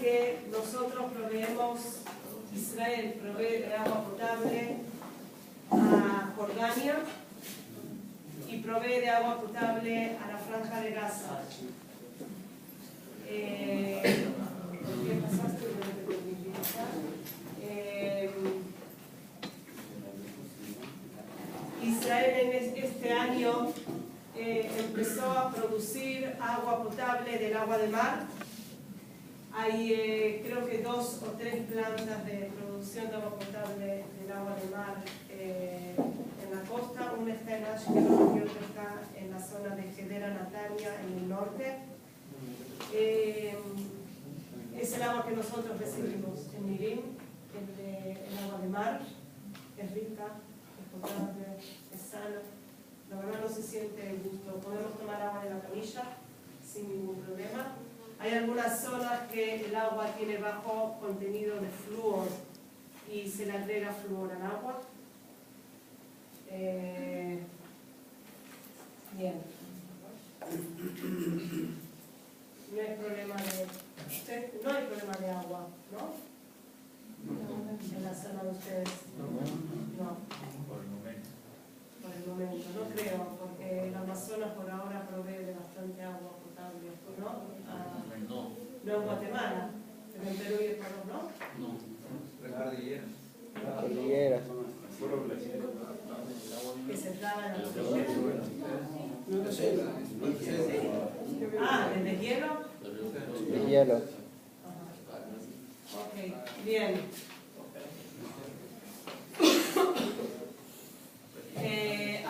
que nosotros proveemos, Israel provee de agua potable a Jordania y provee de agua potable a la Franja de Gaza. ¿Qué pasaste? Israel en este año empezó a producir agua potable del agua de mar. Hay creo que 2 o 3 plantas de producción de agua potable del agua de mar en la costa. Una está en Ashkelon y otra está en la zona de Hedera Natania en el norte. Es el agua que nosotros recibimos en Mirim, el agua de mar. Es rica, es potable, es sana. La verdad no se siente el gusto. Podemos tomar agua de la canilla sin ningún problema. Hay algunas zonas que el agua tiene bajo contenido de flúor y se le agrega flúor al agua. Bien. No hay problema no hay problema de agua, ¿no? En la zona de ustedes. No. Por el momento, no creo, porque el Amazonas por ahora provee de bastante agua potable, ¿no? No en Guatemala, pero en Perú y Ecuador, ¿no? No. La cordillera. La cordillera. Que se traba en la cordillera. Ah, ¿el de hielo? De hielo. Ok, bien.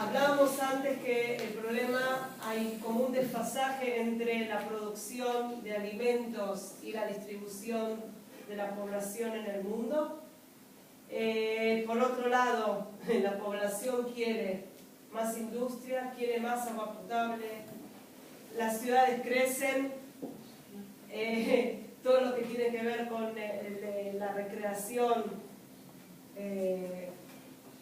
Hablábamos antes que el problema, hay como un desfasaje entre la producción de alimentos y la distribución de la población en el mundo. Por otro lado, la población quiere más industria, quiere más agua potable, las ciudades crecen, todo lo que tiene que ver con la recreación,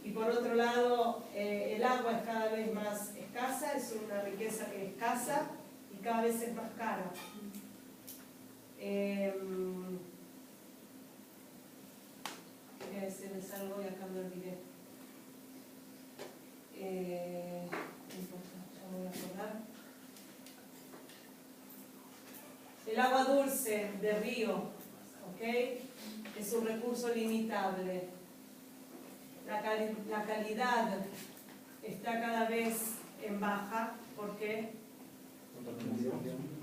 y por otro lado el agua es cada vez más escasa, es una riqueza que es escasa y cada vez es más cara. Quería decirles algo y acá me olvidé. No importa, ya me voy a acordar. El agua dulce de río, ¿ok? Es un recurso limitable. La calidad está cada vez en baja. ¿Por qué?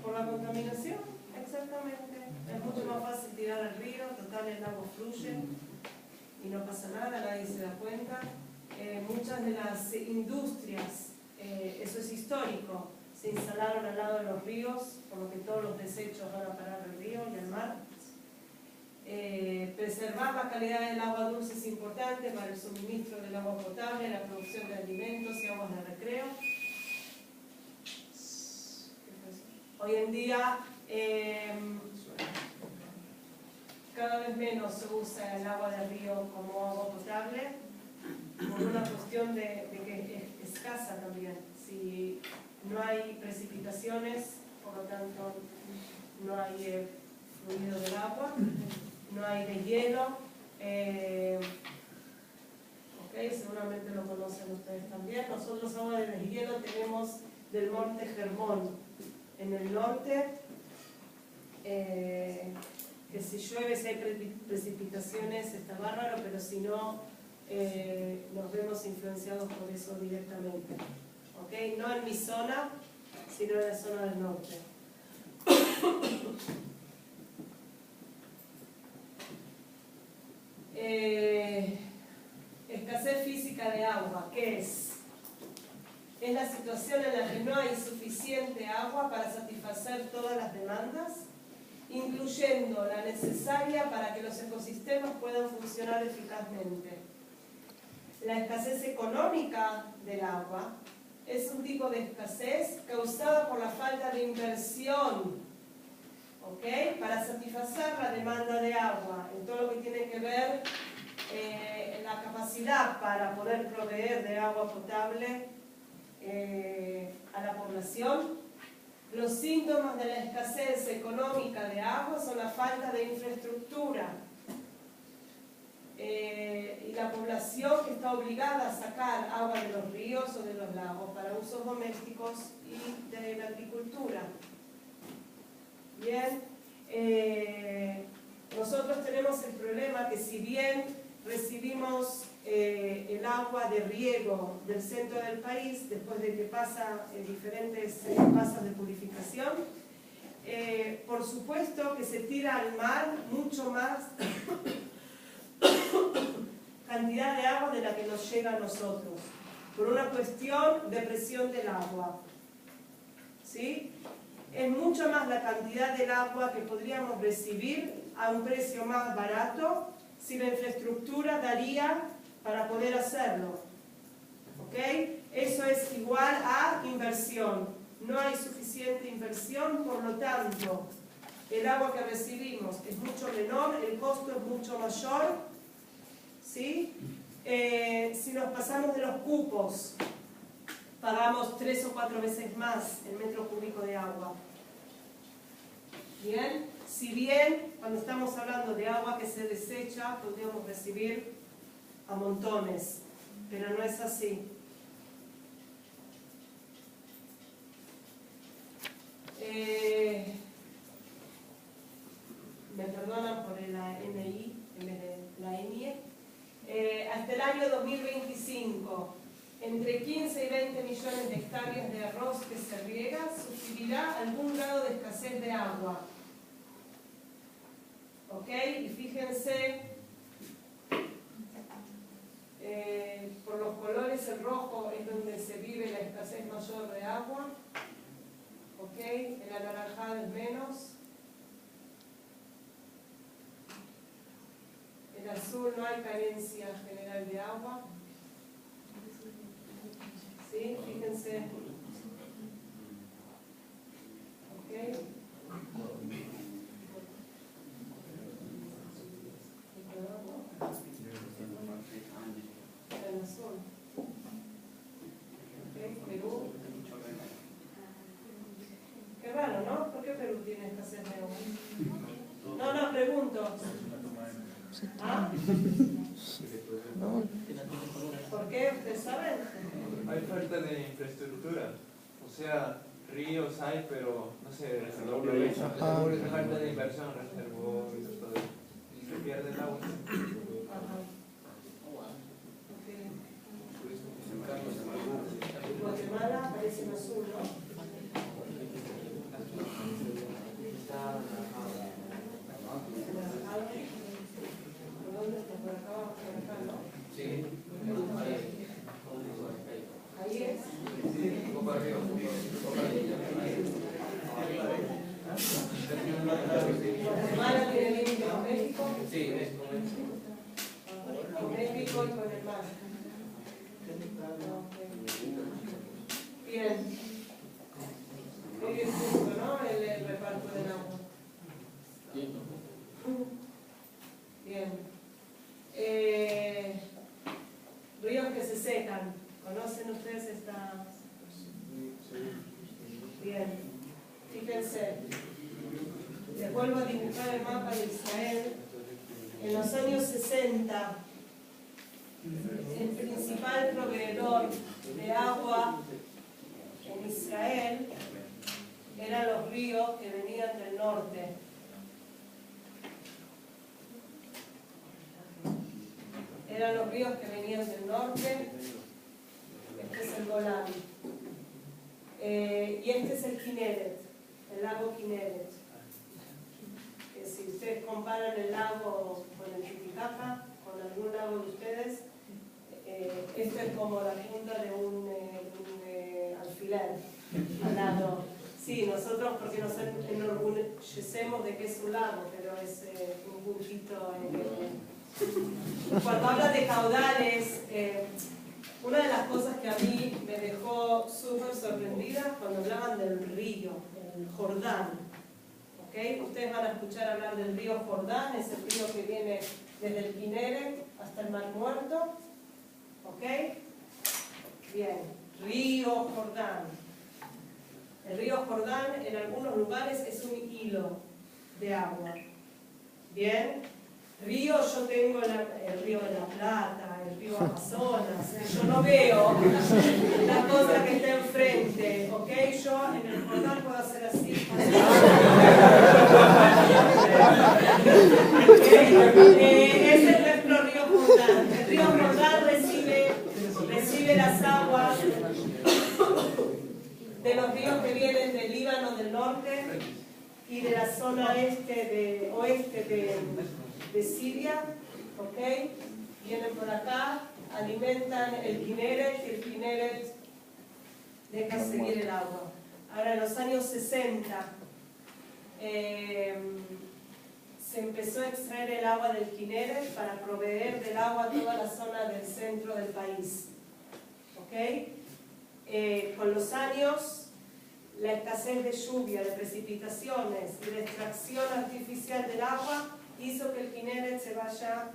Por la contaminación, exactamente. Es mucho más fácil tirar al río, total el agua fluye y no pasa nada, nadie se da cuenta. Muchas de las industrias, eso es histórico, se instalaron al lado de los ríos, por lo que todos los desechos van a parar al río y al mar. Preservar la calidad del agua dulce es importante para el suministro del agua potable, la producción de alimentos y aguas de recreo. Hoy en día cada vez menos se usa el agua del río como agua potable por una cuestión de que es escasa también. Si no hay precipitaciones, por lo tanto no hay fluido del agua, no hay de hielo. Seguramente lo conocen ustedes también. Nosotros agua de deshielo tenemos del monte Hermón en el norte, que si llueve, si hay precipitaciones está bárbaro, pero si no, nos vemos influenciados por eso directamente. ¿Okay? No en mi zona, sino en la zona del norte. Escasez física de agua, ¿qué es? Es la situación en la que no hay suficiente agua para satisfacer todas las demandas, incluyendo la necesaria para que los ecosistemas puedan funcionar eficazmente. La escasez económica del agua es un tipo de escasez causada por la falta de inversión, ¿okay? Para satisfacer la demanda de agua, en todo lo que tiene que ver en la capacidad para poder proveer de agua potable a la población, Los síntomas de la escasez económica de agua son la falta de infraestructura y la población que está obligada a sacar agua de los ríos o de los lagos para usos domésticos y de la agricultura. Bien, nosotros tenemos el problema que si bien recibimos el agua de riego del centro del país, después de que pasa diferentes pasos de purificación, por supuesto que se tira al mar mucho más cantidad de agua de la que nos llega a nosotros, por una cuestión de presión del agua. ¿Sí? Es mucho más la cantidad del agua que podríamos recibir a un precio más barato si la infraestructura daría para poder hacerlo. ¿Ok? Eso es igual a inversión. No hay suficiente inversión, por lo tanto, el agua que recibimos es mucho menor, el costo es mucho mayor. ¿Sí? Si nos pasamos de los cupos, pagamos 3 o 4 veces más el metro cúbico de agua. Bien, si bien cuando estamos hablando de agua que se desecha, podríamos recibir a montones, pero no es así. Me perdonan por la NI en vez de la NIE. Hasta el año 2025, entre 15 y 20 millones de hectáreas de arroz que se riega sufrirá algún grado de escasez de agua. ¿Ok? Y fíjense, por los colores, el rojo es donde se vive la escasez mayor de agua. ¿Ok? El anaranjado es menos. El azul no hay carencia general de agua. ¿Sí? Fíjense. ¿Ok? El azul. ¿Ok? Perú. Qué raro, ¿no? ¿Por qué Perú tiene escasez de agua? No, pregunto. ¿Ah? ¿Por qué? ¿Ustedes saben? Hay falta de infraestructura, o sea, ríos hay, pero no sé, reservorios, falta de inversión, reservorios, todo eso, y se pierde el agua. Guatemala aparece en azul, ¿no? ¿Dónde está? ¿Por acá, no? Sí. Ahí es. ¿Guatemala tiene límite con México? Sí, es con Con México y con el mar. Bien. Muy bien justo, ¿no? El reparto del agua. Bien. Ríos que se secan. ¿Conocen ustedes esta? Bien. Fíjense. Les vuelvo a dibujar el mapa de Israel. En los años 60, el principal proveedor de agua en Israel eran los ríos que venían del norte. Eran los ríos que venían del norte. Este es el Golán. Y este es el Kinneret, el lago Kinneret. Si ustedes comparan el lago con el Titicaca, con algún lago de ustedes, esto es como la punta de un alfiler al lado. Sí, nosotros porque nos enorgullecemos de que es un lago, pero es un puntito en el... Cuando hablan de caudales, una de las cosas que a mí me dejó súper sorprendida cuando hablaban del río, el Jordán. ¿Okay? Ustedes van a escuchar hablar del río Jordán, es el río que viene desde el Kinneret hasta el Mar Muerto. ¿Ok? Bien, río Jordán. El río Jordán en algunos lugares es un hilo de agua. Bien, río yo tengo el río de la Plata, el río Amazonas, yo no veo la cosa que está enfrente, ¿ok? Yo en el Jordán puedo hacer así. Ese es nuestro río Jordán. El río Jordán recibe las aguas de los ríos que vienen del Líbano del norte y de la zona oeste de Siria, ¿ok? Vienen por acá, alimentan el Kineret y el Kineret deja seguir el agua. Ahora en los años 60 se empezó a extraer el agua del Kineret para proveer del agua a toda la zona del centro del país, ¿ok? Con los años, la escasez de lluvia, de precipitaciones y de extracción artificial del agua hizo que el Kineret se vaya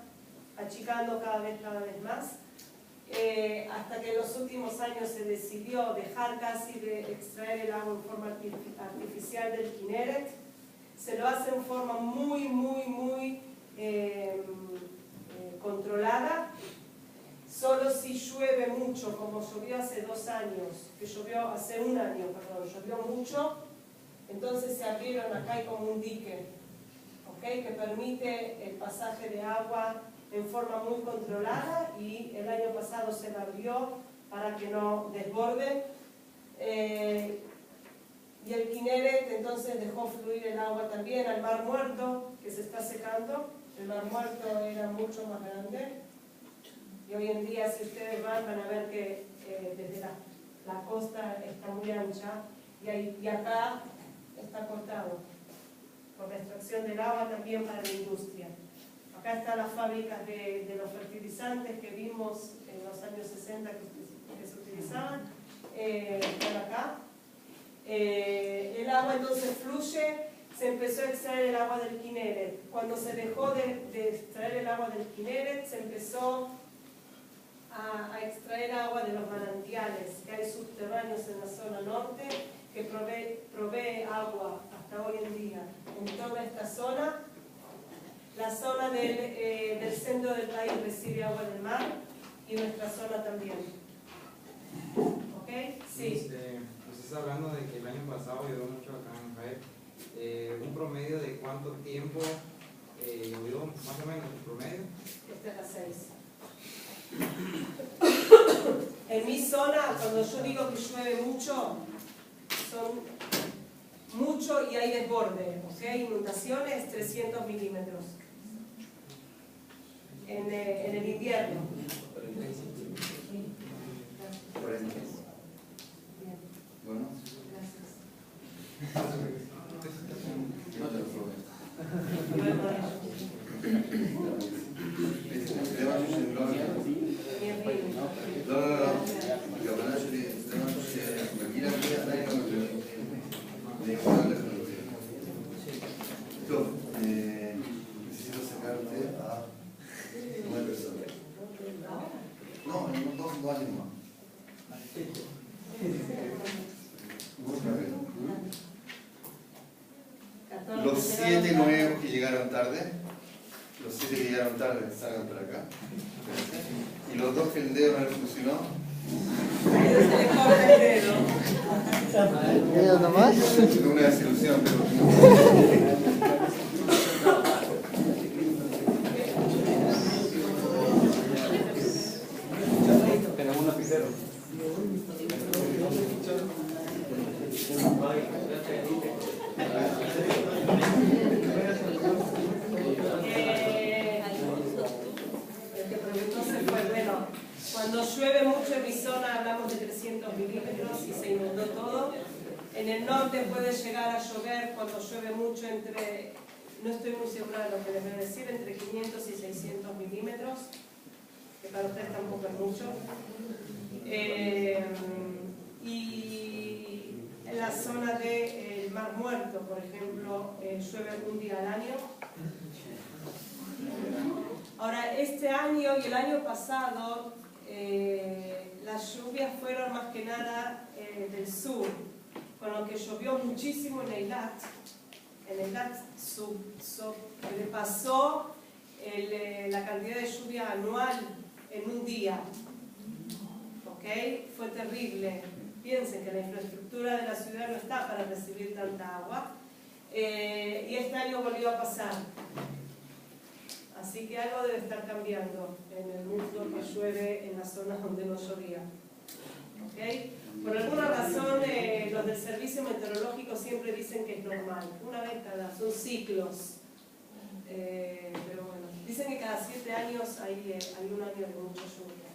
achicando cada vez más, hasta que en los últimos años se decidió dejar casi de extraer el agua en forma artificial del Kineret. Se lo hace en forma muy controlada. Solo si llueve mucho, como llovió hace 2 años, hace un año, llovió mucho, entonces se abrieron acá hay como un dique, ¿okay? Que permite el pasaje de agua en forma muy controlada, y el año pasado se la abrió para que no desborde. Y el Kineret entonces dejó fluir el agua también al Mar Muerto, que se está secando. El Mar Muerto era mucho más grande. Y hoy en día, si ustedes van a ver que desde la costa está muy ancha y acá está cortado por la extracción del agua también para la industria. Acá están las fábricas de los fertilizantes que vimos en los años 60 que se utilizaban, están acá. El agua entonces fluye. Se empezó a extraer el agua del Kineret. Cuando se dejó de extraer el agua del Kineret, se empezó a extraer agua de los manantiales que hay subterráneos en la zona norte, que provee agua hasta hoy en día en toda esta zona. La zona del centro del país recibe agua del mar y nuestra zona también. ¿Ok? Sí. Pues está hablando de que el año pasado llovió mucho acá en Jaén. ¿Un promedio de cuánto tiempo llovió, más o menos, un promedio? Esta es la 6. En mi zona, cuando yo digo que llueve mucho, son mucho y hay desborde, ¿ok? Inundaciones, 300 milímetros en el invierno. Bueno, Gracias. no te lo prometo. Necesito sacarte a una persona. No, en 2 años más. Los 7 nuevos que llegaron tarde, salgan para acá. Y los 2 que el dedo no les funcionó. Se le corta el dedo. ¿El dedo nomás? Es una desilusión, pero... Tenemos un lapicero. El que preguntó se fue. Bueno, cuando llueve mucho en mi zona hablamos de 300 milímetros y se inundó todo. En el norte puede llegar a llover cuando llueve mucho no estoy muy segura de lo que les voy a decir, entre 500 y 600 milímetros, que para ustedes tampoco es mucho. Y en la zona del Mar Muerto, por ejemplo, llueve un día al año. Ahora, este año y el año pasado, las lluvias fueron más que nada del sur, con lo que llovió muchísimo en Eilat. En Eilat sobrepasó la cantidad de lluvia anual en un día. ¿Ok? Fue terrible. Piensen que la infraestructura de la ciudad no está para recibir tanta agua. Y este año volvió a pasar. Así que algo debe estar cambiando en el mundo que llueve en las zonas donde no llovía. ¿Okay? Por alguna razón, los del servicio meteorológico siempre dicen que es normal. Una vez son ciclos. Pero bueno, dicen que cada 7 años hay un año de mucha lluvia.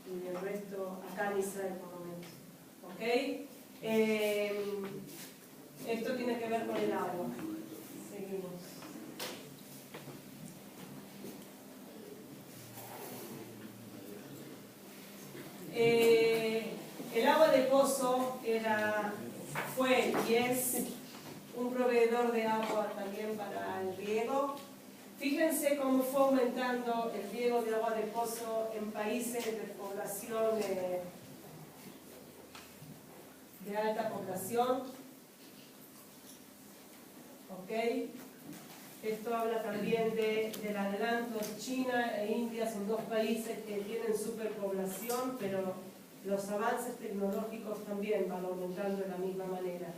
Y el resto, acá en Israel por lo menos. ¿Ok? Esto tiene que ver con el agua. Seguimos. El agua de pozo fue y es un proveedor de agua también para el riego. Fíjense cómo fue aumentando el riego de agua de pozo en países de población de alta población. ¿Ok? Esto habla también del adelanto. China e India son 2 países que tienen superpoblación, pero los avances tecnológicos también van aumentando de la misma manera.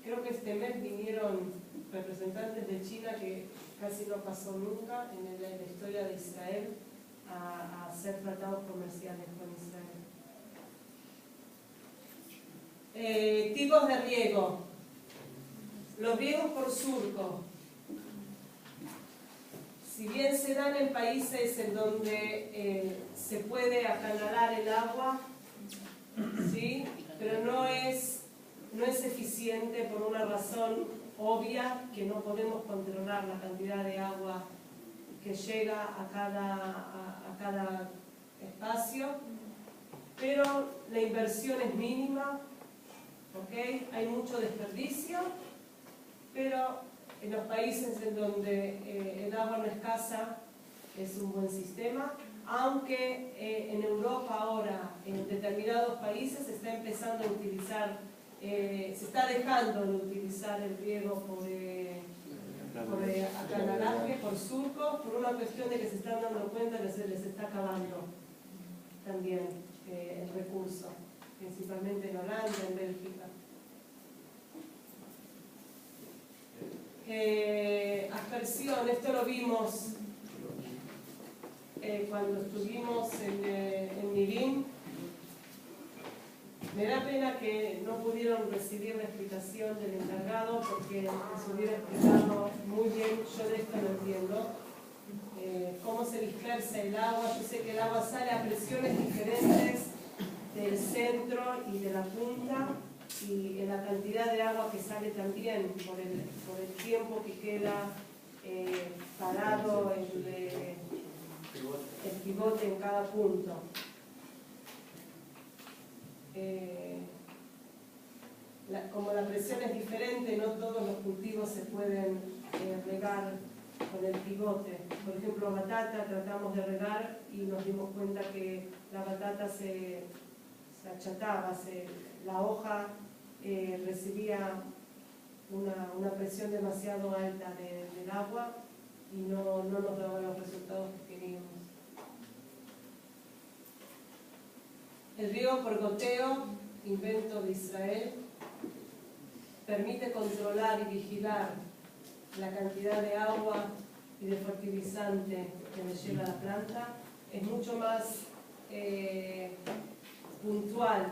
Creo que este mes vinieron representantes de China, que casi no pasó nunca en la historia de Israel, a hacer tratados comerciales con Israel. Tipos de riego. Los riegos por surco. Si bien se dan en países en donde se puede acanalar el agua, ¿sí? Pero no es eficiente por una razón obvia, que no podemos controlar la cantidad de agua que llega a cada espacio, pero la inversión es mínima. ¿Okay? Hay mucho desperdicio, pero en los países en donde el agua no es escasa es un buen sistema, aunque en Europa ahora, en determinados países, se está empezando a utilizar, se está dejando de utilizar el riego por acanalaje, por surcos, por una cuestión de que se están dando cuenta que se les está acabando también el recurso, principalmente en Holanda, en Bélgica. Aspersión, esto lo vimos cuando estuvimos en Nirim. Me da pena que no pudieron recibir la explicación del encargado, porque les hubiera explicado muy bien. Yo de esto no entiendo cómo se dispersa el agua. Yo sé que el agua sale a presiones diferentes del centro y de la punta, y en la cantidad de agua que sale también por el tiempo que queda parado el pivote en cada punto. Como la presión es diferente, no todos los cultivos se pueden regar con el pivote. Por ejemplo, batata tratamos de regar y nos dimos cuenta que la batata se achataba, la hoja recibía una presión demasiado alta del agua y no nos daba los resultados que queríamos. El riego por goteo, invento de Israel, permite controlar y vigilar la cantidad de agua y de fertilizante que le llega a la planta. Es mucho más puntual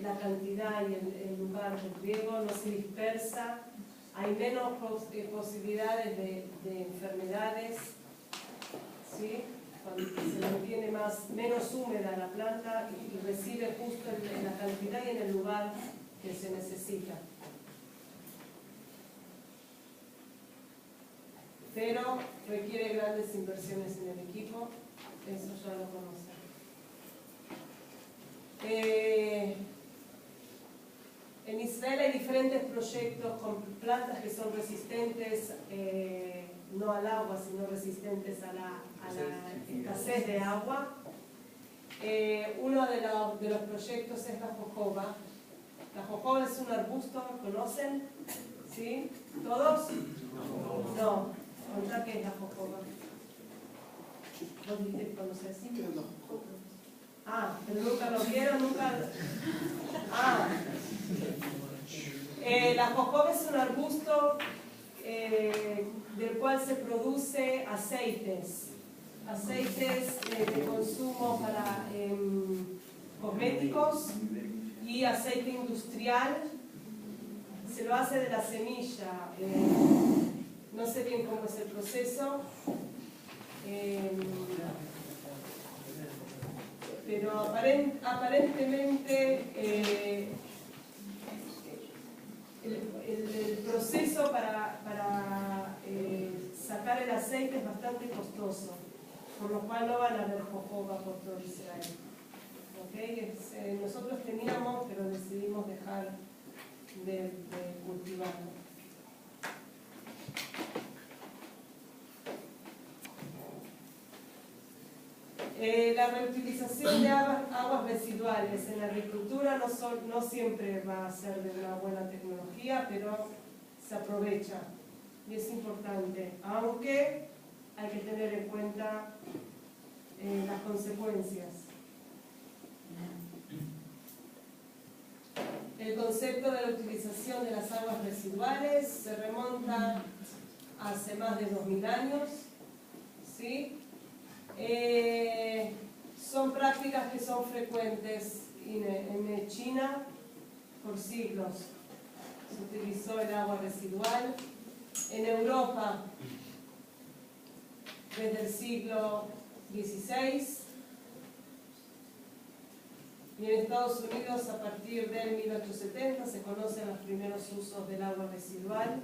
la cantidad y el lugar del riego, no se dispersa, hay menos posibilidades de enfermedades, ¿sí? Cuando se mantiene menos húmeda la planta y recibe justo en la cantidad y en el lugar que se necesita. Pero requiere grandes inversiones en el equipo, eso ya lo conocen. En Israel hay diferentes proyectos con plantas que son resistentes no al agua, sino resistentes a la escasez de agua. Uno de los proyectos es la jojoba. La jojoba es un arbusto, ¿conocen? ¿Sí? ¿Todos? No. Contá qué es la jojoba. ¿Vos dijiste que conocés? Ah, pero nunca lo vieron, nunca... Ah. La jojoba es un arbusto del cual se produce aceites de consumo para cosméticos y aceite industrial. Se lo hace de la semilla, no sé bien cómo es el proceso, pero aparentemente el proceso para sacar el aceite es bastante costoso, por lo cual no van a haber jojoba por todo Israel. ¿Okay? Nosotros teníamos, pero decidimos dejar de cultivarlo. La reutilización de aguas residuales en la agricultura no siempre va a ser de una buena tecnología, pero se aprovecha y es importante, aunque hay que tener en cuenta las consecuencias. El concepto de la utilización de las aguas residuales se remonta hace más de 2000 años, ¿sí? Son prácticas que son frecuentes en China por siglos. Se utilizó el agua residual. En Europa, desde el siglo XVI, y en Estados Unidos, a partir del 1870, se conocen los primeros usos del agua residual.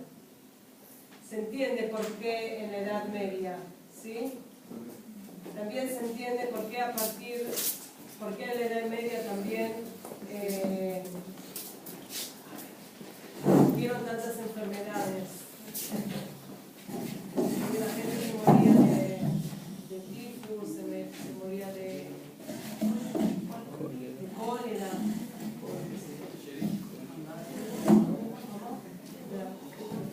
Se entiende por qué en la Edad Media, ¿sí? También se entiende por qué en la Edad Media también hubieron tantas enfermedades. Y la gente se moría de tifus, se moría de cólera. La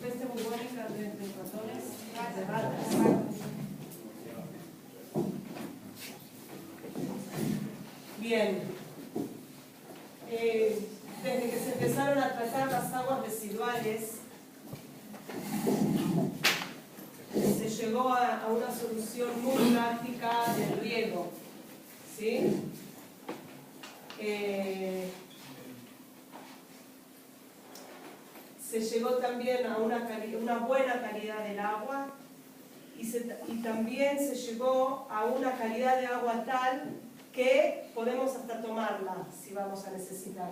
peste bubónica de ratones, de ratas. Bien, desde que se empezaron a tratar las aguas residuales, se llegó a una solución muy práctica del riego, ¿sí? Se llegó también a una buena calidad del agua y también se llegó a una calidad de agua tal que podemos hasta tomarla si vamos a necesitar.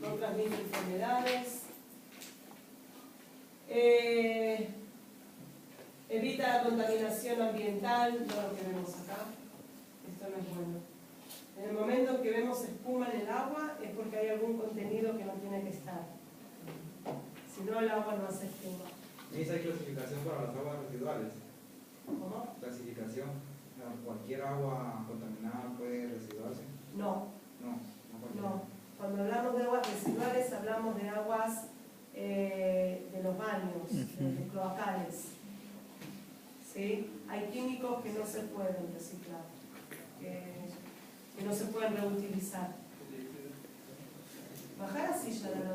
No transmite enfermedades. Evita la contaminación ambiental, no lo que vemos acá. Esto no es bueno. En el momento que vemos espuma en el agua es porque hay algún contenido que no tiene que estar. Si no, el agua no hace espuma. ¿Y esa clasificación para las aguas residuales? ¿Cómo? Clasificación. ¿Cualquier agua contaminada puede residuarse? No. No. Cuando hablamos de aguas residuales hablamos de aguas de los baños, de cloacales. ¿Sí? Hay químicos que no se pueden reciclar, que no se pueden reutilizar. Bajar la silla de la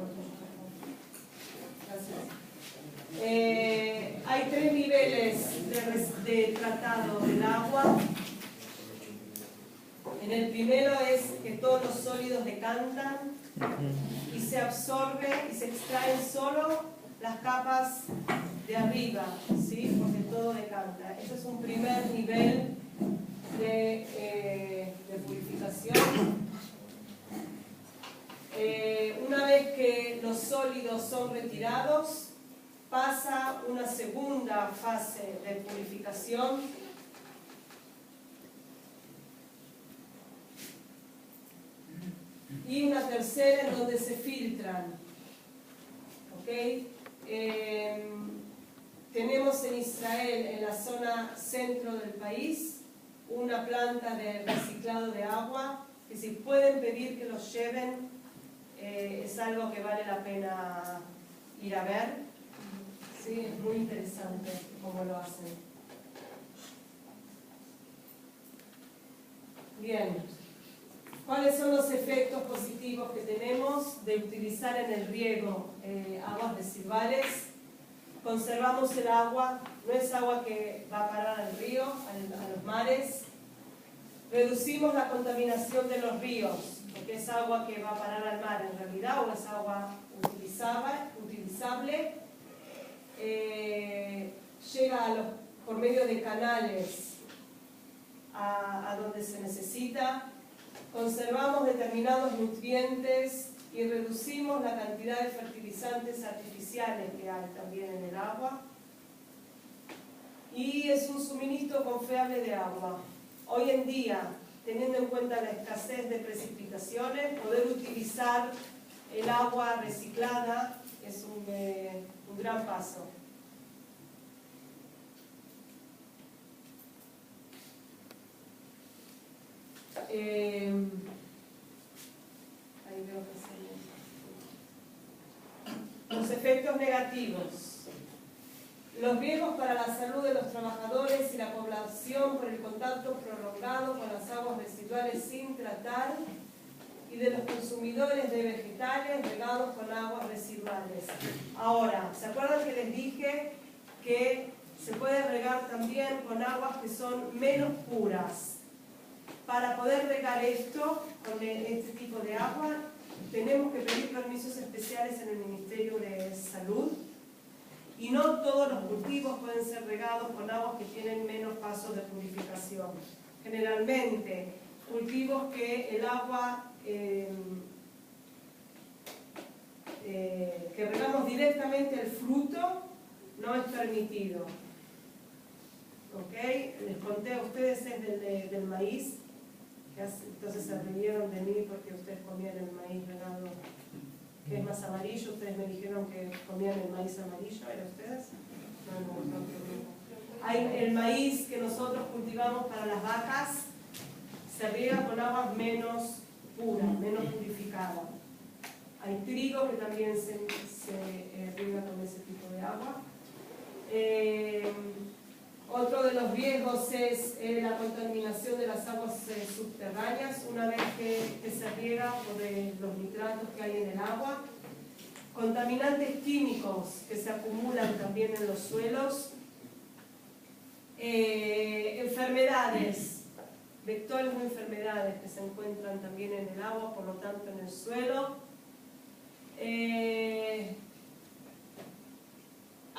Gracias. Hay 3 niveles de tratado del agua. En el primero es que todos los sólidos decantan y se absorbe y se extraen solo las capas de arriba, ¿sí? Porque todo decanta. Ese es un primer nivel de purificación. Una vez que los sólidos son retirados, pasa una segunda fase de purificación y una tercera en donde se filtran. ¿Okay? Tenemos en Israel, en la zona centro del país, una planta de reciclado de agua, que si pueden pedir que los lleven, es algo que vale la pena ir a ver. Sí, es muy interesante cómo lo hacen. Bien, ¿cuáles son los efectos positivos que tenemos de utilizar en el riego aguas residuales? Conservamos el agua, no es agua que va a parar al río, a los mares. Reducimos la contaminación de los ríos, porque es agua que va a parar al mar en realidad, o es agua utilizable. Llega por medio de canales a donde se necesita. Conservamos determinados nutrientes y reducimos la cantidad de fertilizantes artificiales que hay también en el agua. Y es un suministro confiable de agua. Hoy en día, teniendo en cuenta la escasez de precipitaciones, poder utilizar el agua reciclada es un gran paso. Ahí veo que los efectos negativos. Los riesgos para la salud de los trabajadores y la población por el contacto prolongado con las aguas residuales sin tratar y de los consumidores de vegetales regados con aguas residuales. Ahora, ¿se acuerdan que les dije que se puede regar también con aguas que son menos puras? Para poder regar esto, con este tipo de agua, tenemos que pedir permisos especiales en el Ministerio de Salud. Y no todos los cultivos pueden ser regados con aguas que tienen menos pasos de purificación. Generalmente, cultivos que el agua que regamos directamente al fruto no es permitido. ¿Ok? Les conté a ustedes es del maíz, que entonces se rieron de mí porque ustedes comían el maíz regado que es más amarillo. Ustedes me dijeron que comían el maíz amarillo, ¿eran ustedes? No. El maíz que nosotros cultivamos para las vacas se riega con aguas menos puras, menos purificadas. Hay trigo que también se riega con ese tipo de agua. Otro de los riesgos es la contaminación de las aguas subterráneas una vez que se riega por los nitratos que hay en el agua. Contaminantes químicos que se acumulan también en los suelos. Enfermedades, vectores de enfermedades que se encuentran también en el agua, por lo tanto en el suelo.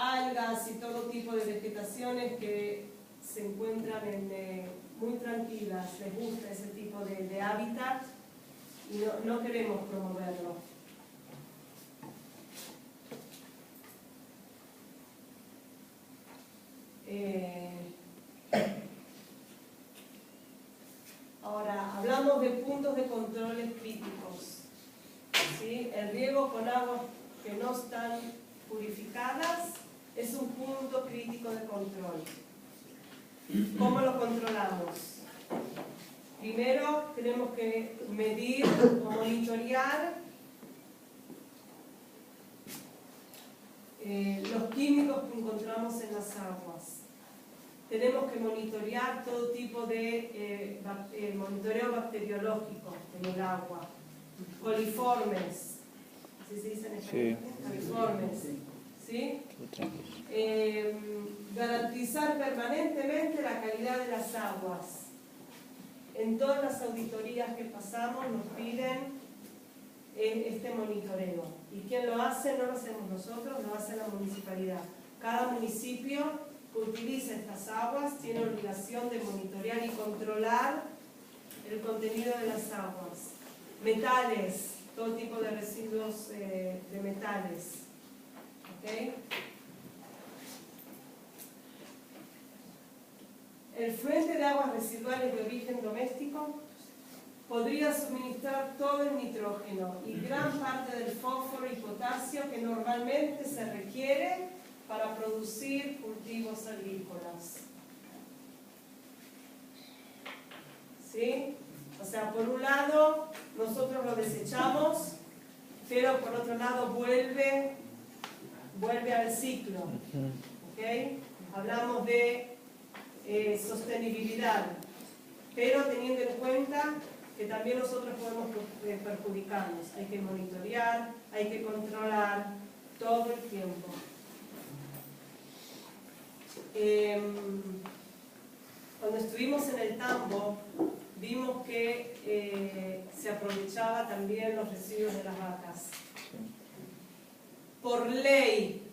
Algas y todo tipo de vegetaciones que se encuentran muy tranquilas, les gusta ese tipo de hábitat y no queremos promoverlo. Ahora, hablamos de puntos de controles críticos. ¿Sí? El riego con aguas que no están purificadas es un punto crítico de control. ¿Cómo lo controlamos? Primero tenemos que medir o monitorear los químicos que encontramos en las aguas. Tenemos que monitorear todo tipo de monitoreo bacteriológico en el agua. Coliformes, ¿así se dice en español? Sí. Coliformes, ¿sí? Garantizar permanentemente la calidad de las aguas. En todas las auditorías que pasamos nos piden este monitoreo. ¿Y quién lo hace? No lo hacemos nosotros, lo hace la municipalidad. Cada municipio que utiliza estas aguas tiene obligación de monitorear y controlar el contenido de las aguas. Metales, todo tipo de residuos de metales. ¿Okay? El fluente de aguas residuales de origen doméstico podría suministrar todo el nitrógeno y gran parte del fósforo y potasio que normalmente se requiere para producir cultivos agrícolas. ¿sí? O sea, por un lado, nosotros lo desechamos, pero por otro lado vuelve al ciclo. ¿Ok? Hablamos de sostenibilidad, pero teniendo en cuenta que también nosotros podemos perjudicarnos. Hay que monitorear, hay que controlar todo el tiempo. Cuando estuvimos en el tambo, vimos que se aprovechaba también los residuos de las vacas. Por ley,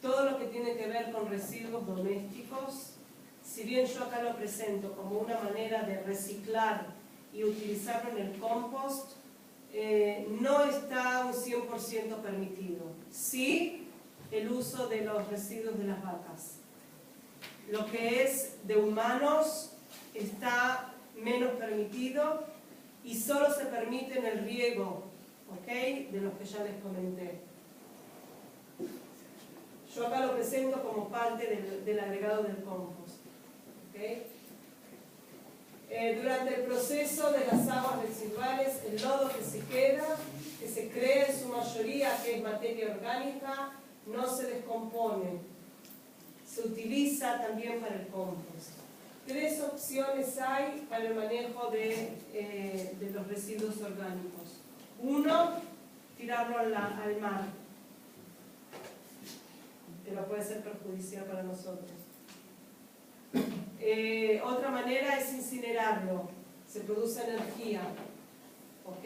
todo lo que tiene que ver con residuos domésticos, si bien yo acá lo presento como una manera de reciclar y utilizarlo en el compost, no está un 100% permitido. Sí, el uso de los residuos de las vacas. Lo que es de humanos está menos permitido y solo se permite en el riego, ¿ok? De los que ya les comenté. Yo acá lo presento como parte del agregado del compost. ¿Okay? Durante el proceso de las aguas residuales, el lodo que se queda, que se cree en su mayoría que es materia orgánica, no se descompone. Se utiliza también para el compost. 3 opciones hay para el manejo de los residuos orgánicos. 1, tirarlo al mar, pero puede ser perjudicial para nosotros. Otra manera es incinerarlo, se produce energía, ¿ok?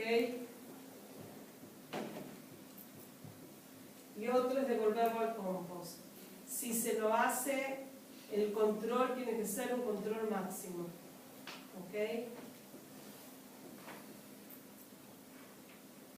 Y otro es devolverlo al compost. Si se lo hace, el control tiene que ser un control máximo, ¿ok?